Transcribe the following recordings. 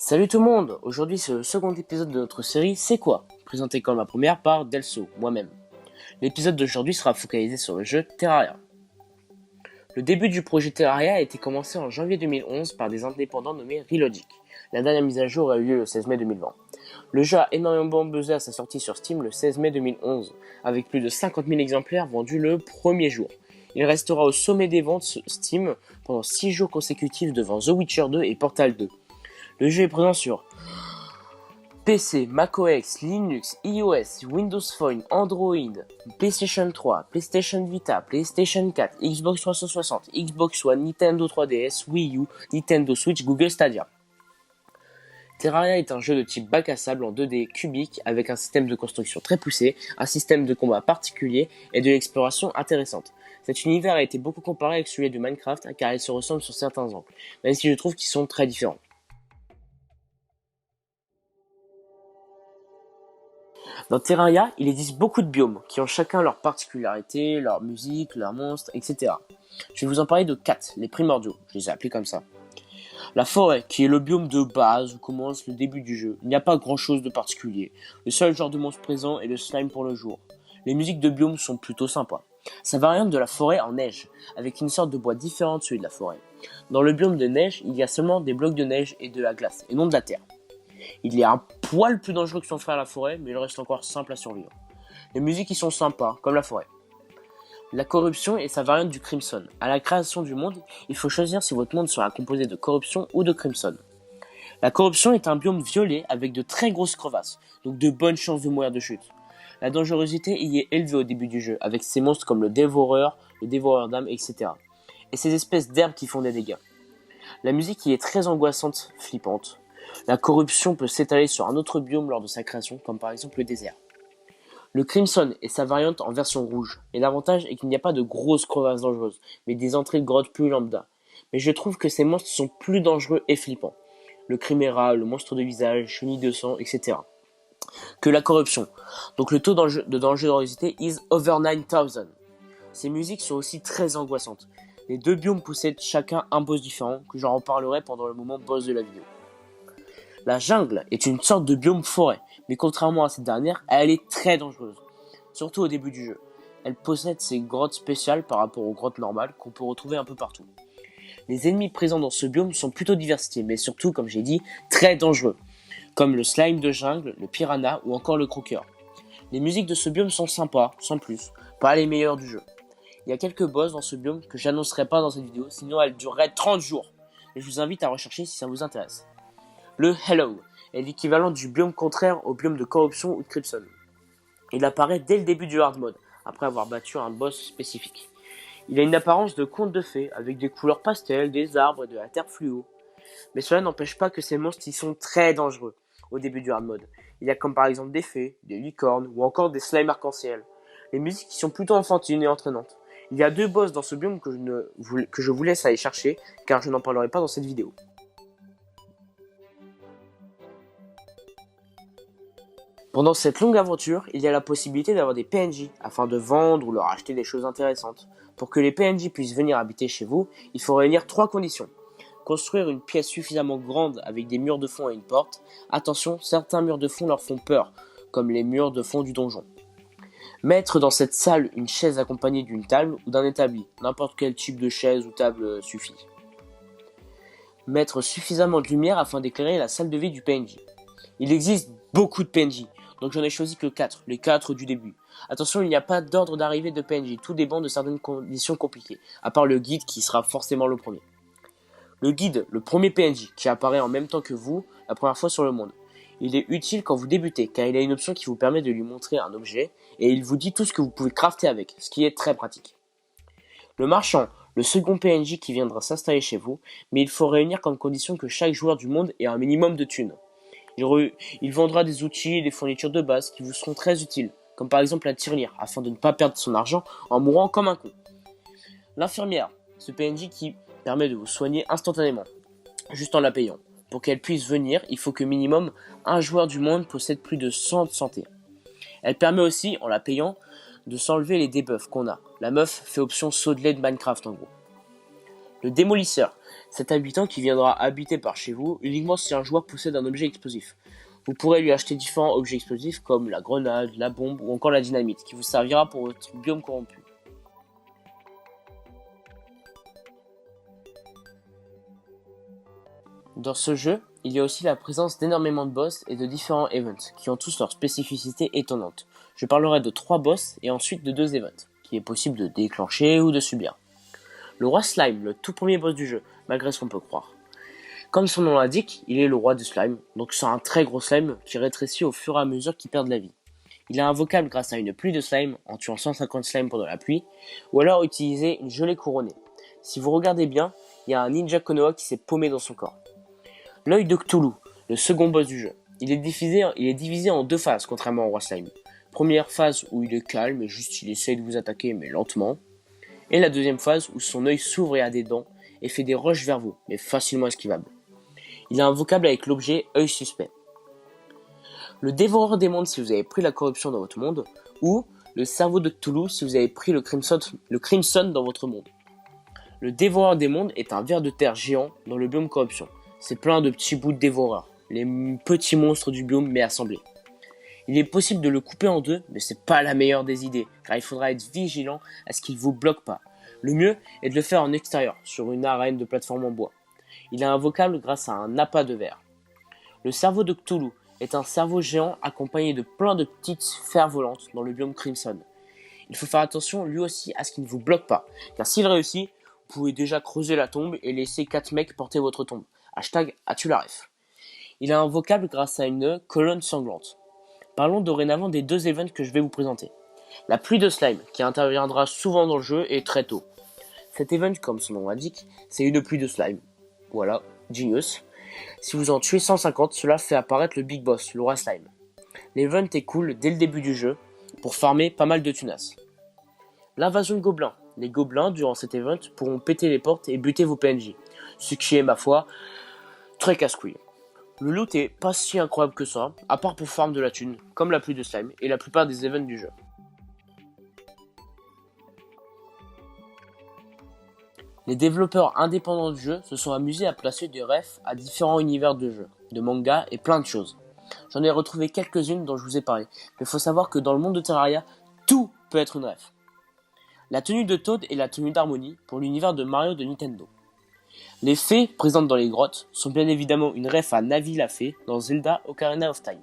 Salut tout le monde. Aujourd'hui c'est le second épisode de notre série C'est quoi, présenté comme la première par Delso, moi-même. L'épisode d'aujourd'hui sera focalisé sur le jeu Terraria. Le début du projet Terraria a été commencé en janvier 2011 par des indépendants nommés Relogic. La dernière mise à jour a eu lieu le 16 mai 2020. Le jeu a énormément buzzé à sa sortie sur Steam le 16 mai 2011, avec plus de 50 000 exemplaires vendus le premier jour. Il restera au sommet des ventes Steam pendant 6 jours consécutifs devant The Witcher 2 et Portal 2. Le jeu est présent sur PC, macOS, Linux, iOS, Windows Phone, Android, PlayStation 3, PlayStation Vita, PlayStation 4, Xbox 360, Xbox One, Nintendo 3DS, Wii U, Nintendo Switch, Google Stadia. Terraria est un jeu de type bac à sable en 2D cubique avec un système de construction très poussé, un système de combat particulier et de l'exploration intéressante. Cet univers a été beaucoup comparé avec celui de Minecraft car il se ressemble sur certains angles, même si je trouve qu'ils sont très différents. Dans Terraria, il existe beaucoup de biomes qui ont chacun leurs particularités, leur musique, leurs monstres, etc. Je vais vous en parler de 4, les primordiaux, je les ai appelés comme ça. La forêt, qui est le biome de base où commence le début du jeu. Il n'y a pas grand chose de particulier. Le seul genre de monstre présent est le slime pour le jour. Les musiques de biome sont plutôt sympas. Ça variante de la forêt en neige, avec une sorte de bois différent de celui de la forêt. Dans le biome de neige, il y a seulement des blocs de neige et de la glace, et non de la terre. Il est un poil plus dangereux que son frère la forêt, mais il reste encore simple à survivre. Les musiques y sont sympas, comme la forêt. La corruption est sa variante du Crimson. À la création du monde, il faut choisir si votre monde sera composé de corruption ou de Crimson. La corruption est un biome violet avec de très grosses crevasses, donc de bonnes chances de mourir de chute. La dangerosité y est élevée au début du jeu, avec ces monstres comme le dévoreur d'âmes, etc. Et ces espèces d'herbes qui font des dégâts. La musique y est très angoissante, flippante. La corruption peut s'étaler sur un autre biome lors de sa création, comme par exemple le désert. Le Crimson est sa variante en version rouge, et l'avantage est qu'il n'y a pas de grosses crevasses dangereuses, mais des entrées de grottes plus lambda. Mais je trouve que ces monstres sont plus dangereux et flippants. Le Chimera, le monstre de visage, chenille de sang, etc. Que la corruption. Donc le taux de dangerosité is over 9000. Ces musiques sont aussi très angoissantes. Les deux biomes possèdent chacun un boss différent, que j'en reparlerai pendant le moment boss de la vidéo. La jungle est une sorte de biome forêt, mais contrairement à cette dernière, elle est très dangereuse, surtout au début du jeu. Elle possède ses grottes spéciales par rapport aux grottes normales qu'on peut retrouver un peu partout. Les ennemis présents dans ce biome sont plutôt diversifiés, mais surtout, comme j'ai dit, très dangereux, comme le slime de jungle, le piranha ou encore le croqueur. Les musiques de ce biome sont sympas, sans plus, pas les meilleures du jeu. Il y a quelques boss dans ce biome que j'annoncerai pas dans cette vidéo, sinon elle durerait 30 jours. Mais je vous invite à rechercher si ça vous intéresse. Le Hello est l'équivalent du biome contraire au biome de corruption ou de Crimson. Il apparaît dès le début du hard mode, après avoir battu un boss spécifique. Il a une apparence de conte de fées, avec des couleurs pastel, des arbres et de la terre fluo. Mais cela n'empêche pas que ces monstres y sont très dangereux au début du hard mode. Il y a comme par exemple des fées, des licornes ou encore des slimes arc-en-ciel. Les musiques y sont plutôt enfantines et entraînantes. Il y a 2 boss dans ce biome que je vous laisse aller chercher, car je n'en parlerai pas dans cette vidéo. Pendant cette longue aventure, il y a la possibilité d'avoir des PNJ afin de vendre ou leur acheter des choses intéressantes. Pour que les PNJ puissent venir habiter chez vous, il faut réunir 3 conditions. Construire une pièce suffisamment grande avec des murs de fond et une porte. Attention, certains murs de fond leur font peur, comme les murs de fond du donjon. Mettre dans cette salle une chaise accompagnée d'une table ou d'un établi. N'importe quel type de chaise ou table suffit. Mettre suffisamment de lumière afin d'éclairer la salle de vie du PNJ. Il existe beaucoup de PNJ, donc j'en ai choisi que 4, les 4 du début. Attention, il n'y a pas d'ordre d'arrivée de PNJ, tout dépend de certaines conditions compliquées, à part le guide qui sera forcément le premier. Le guide, le premier PNJ, qui apparaît en même temps que vous, la première fois sur le monde. Il est utile quand vous débutez, car il a une option qui vous permet de lui montrer un objet, et il vous dit tout ce que vous pouvez crafter avec, ce qui est très pratique. Le marchand, le second PNJ qui viendra s'installer chez vous, mais il faut réunir comme condition que chaque joueur du monde ait un minimum de thunes. Il vendra des outils et des fournitures de base qui vous seront très utiles, comme par exemple la tirelire, afin de ne pas perdre son argent en mourant comme un con. L'infirmière, ce PNJ qui permet de vous soigner instantanément, juste en la payant. Pour qu'elle puisse venir, il faut que minimum un joueur du monde possède plus de 100 de santé. Elle permet aussi, en la payant, de s'enlever les debuffs qu'on a. La meuf fait option saut de lait de Minecraft en gros. Le démolisseur, cet habitant qui viendra habiter par chez vous uniquement si un joueur possède un objet explosif. Vous pourrez lui acheter différents objets explosifs comme la grenade, la bombe ou encore la dynamite qui vous servira pour votre biome corrompu. Dans ce jeu, il y a aussi la présence d'énormément de boss et de différents events qui ont tous leurs spécificités étonnantes. Je parlerai de 3 boss et ensuite de 2 events qui est possible de déclencher ou de subir. Le roi Slime, le tout premier boss du jeu, malgré ce qu'on peut croire. Comme son nom l'indique, il est le roi du slime, donc c'est un très gros slime qui rétrécit au fur et à mesure qu'il perd de la vie. Il est invocable grâce à une pluie de slime en tuant 150 slimes pendant la pluie, ou alors utiliser une gelée couronnée. Si vous regardez bien, il y a un ninja Konoha qui s'est paumé dans son corps. L'œil de Cthulhu, le second boss du jeu. Il est divisé en 2 phases, contrairement au roi slime. Première phase où il est calme et juste il essaye de vous attaquer mais lentement. Et la deuxième phase où son œil s'ouvre et a des dents et fait des rushs vers vous, mais facilement esquivables. Il est invocable avec l'objet œil suspect. Le dévoreur des mondes si vous avez pris la corruption dans votre monde, ou le cerveau de Cthulhu si vous avez pris le crimson dans votre monde. Le dévoreur des mondes est un ver de terre géant dans le biome corruption. C'est plein de petits bouts de dévoreurs, les petits monstres du biome mais assemblés. Il est possible de le couper en 2, mais c'est pas la meilleure des idées, car il faudra être vigilant à ce qu'il vous bloque pas. Le mieux est de le faire en extérieur, sur une arène de plateforme en bois. Il est invocable grâce à un appât de verre. Le cerveau de Cthulhu est un cerveau géant accompagné de plein de petites sphères volantes dans le biome Crimson. Il faut faire attention lui aussi à ce qu'il ne vous bloque pas, car s'il réussit, vous pouvez déjà creuser la tombe et laisser 4 mecs porter votre tombe. Hashtag #AtuLaRef. Il est invocable grâce à une colonne sanglante. Parlons dorénavant des 2 events que je vais vous présenter. La pluie de slime, qui interviendra souvent dans le jeu et très tôt. Cet event, comme son nom l'indique, c'est une pluie de slime. Voilà, genius. Si vous en tuez 150, cela fait apparaître le Big Boss, le roi slime. L'event est cool dès le début du jeu, pour farmer pas mal de tunas. L'invasion de gobelins. Les gobelins, durant cet event, pourront péter les portes et buter vos PNJ. Ce qui est, ma foi, très casse-couille. Le loot est pas si incroyable que ça, à part pour farm de la thune, comme la pluie de slime et la plupart des events du jeu. Les développeurs indépendants du jeu se sont amusés à placer des refs à différents univers de jeux, de mangas et plein de choses. J'en ai retrouvé quelques-unes dont je vous ai parlé, mais il faut savoir que dans le monde de Terraria, tout peut être une ref. La tenue de Toad et la tenue d'Harmony pour l'univers de Mario de Nintendo. Les fées présentes dans les grottes sont bien évidemment une ref à Navi la fée dans Zelda Ocarina of Time.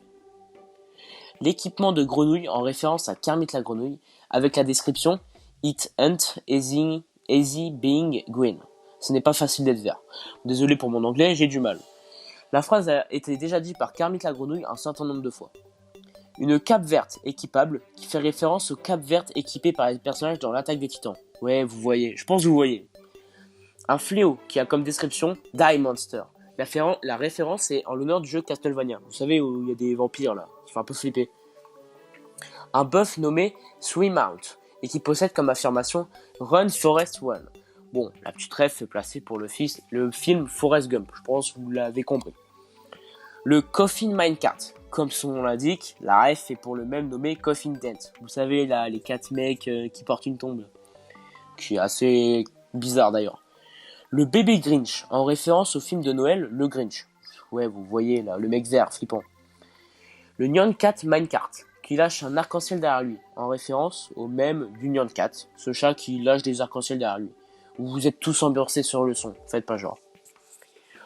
L'équipement de grenouille en référence à Kermit la grenouille avec la description It ain't easy being green. Ce n'est pas facile d'être vert. Désolé pour mon anglais, j'ai du mal. La phrase a été déjà dite par Kermit la grenouille un certain nombre de fois. Une cape verte équipable qui fait référence aux capes vertes équipées par les personnages dans l'attaque des titans. Ouais, vous voyez, je pense que vous voyez. Un fléau qui a comme description Die Monster. La référence est en l'honneur du jeu Castlevania. Vous savez où il y a des vampires là, qui font un peu flipper. Un buff nommé Swim Out et qui possède comme affirmation Run Forest Run. Bon, la petite ref est placée pour le film Forrest Gump, je pense que vous l'avez compris. Le Coffin Minecart, comme son nom l'indique, la ref est pour le même nommé Coffin Dent. Vous savez là, les 4 mecs qui portent une tombe, qui est assez bizarre d'ailleurs. Le bébé Grinch, en référence au film de Noël, Le Grinch. Ouais, vous voyez là, le mec vert, flippant. Le Nyan Cat Minecart, qui lâche un arc-en-ciel derrière lui, en référence au même du Nyan Cat, ce chat qui lâche des arcs-en-ciel derrière lui. Vous êtes tous ambiancés sur le son, faites pas genre.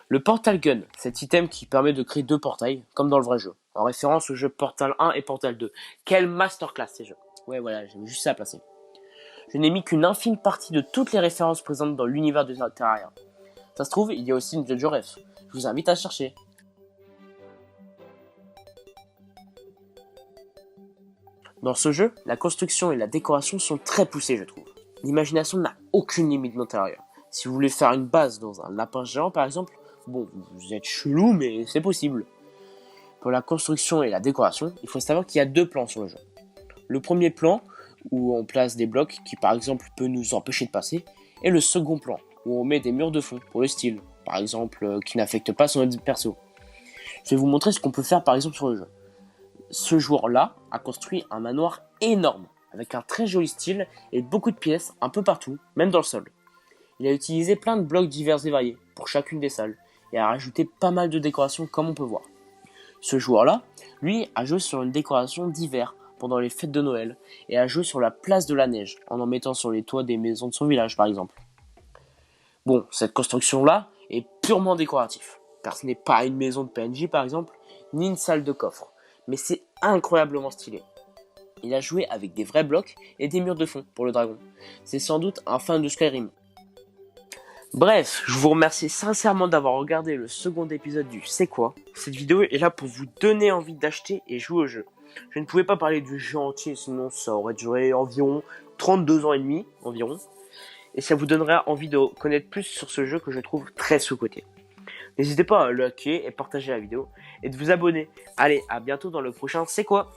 Le Portal Gun, cet item qui permet de créer 2 portails, comme dans le vrai jeu, en référence au jeu Portal 1 et Portal 2. Quelle masterclass ces jeux. Ouais voilà, j'avais juste ça à placer. Je n'ai mis qu'une infime partie de toutes les références présentes dans l'univers de Terraria. Ça se trouve, il y a aussi une Jojo Ref. Je vous invite à chercher. Dans ce jeu, la construction et la décoration sont très poussées, je trouve. L'imagination n'a aucune limite dans Terraria. Si vous voulez faire une base dans un lapin géant, par exemple, bon, vous êtes chelou, mais c'est possible. Pour la construction et la décoration, il faut savoir qu'il y a 2 plans sur le jeu. Le premier plan, où on place des blocs qui par exemple peut nous empêcher de passer, et le second plan, où on met des murs de fond pour le style, par exemple qui n'affectent pas son perso. Je vais vous montrer ce qu'on peut faire par exemple sur le jeu. Ce joueur-là a construit un manoir énorme, avec un très joli style et beaucoup de pièces un peu partout, même dans le sol. Il a utilisé plein de blocs divers et variés pour chacune des salles et a rajouté pas mal de décorations comme on peut voir. Ce joueur-là, lui, a joué sur une décoration d'hiver pendant les fêtes de Noël et a joué sur la place de la neige en mettant sur les toits des maisons de son village par exemple. Bon, cette construction-là est purement décorative, car ce n'est pas une maison de PNJ par exemple, ni une salle de coffre, mais c'est incroyablement stylé. Il a joué avec des vrais blocs et des murs de fond pour le dragon. C'est sans doute un fan de Skyrim. Bref, je vous remercie sincèrement d'avoir regardé le second épisode du C'est quoi. Cette vidéo est là pour vous donner envie d'acheter et jouer au jeu. Je ne pouvais pas parler du jeu entier, sinon ça aurait duré environ 32 ans et demi, environ. Et ça vous donnera envie de connaître plus sur ce jeu que je trouve très sous-coté. N'hésitez pas à liker et partager la vidéo et de vous abonner. Allez, à bientôt dans le prochain C'est quoi.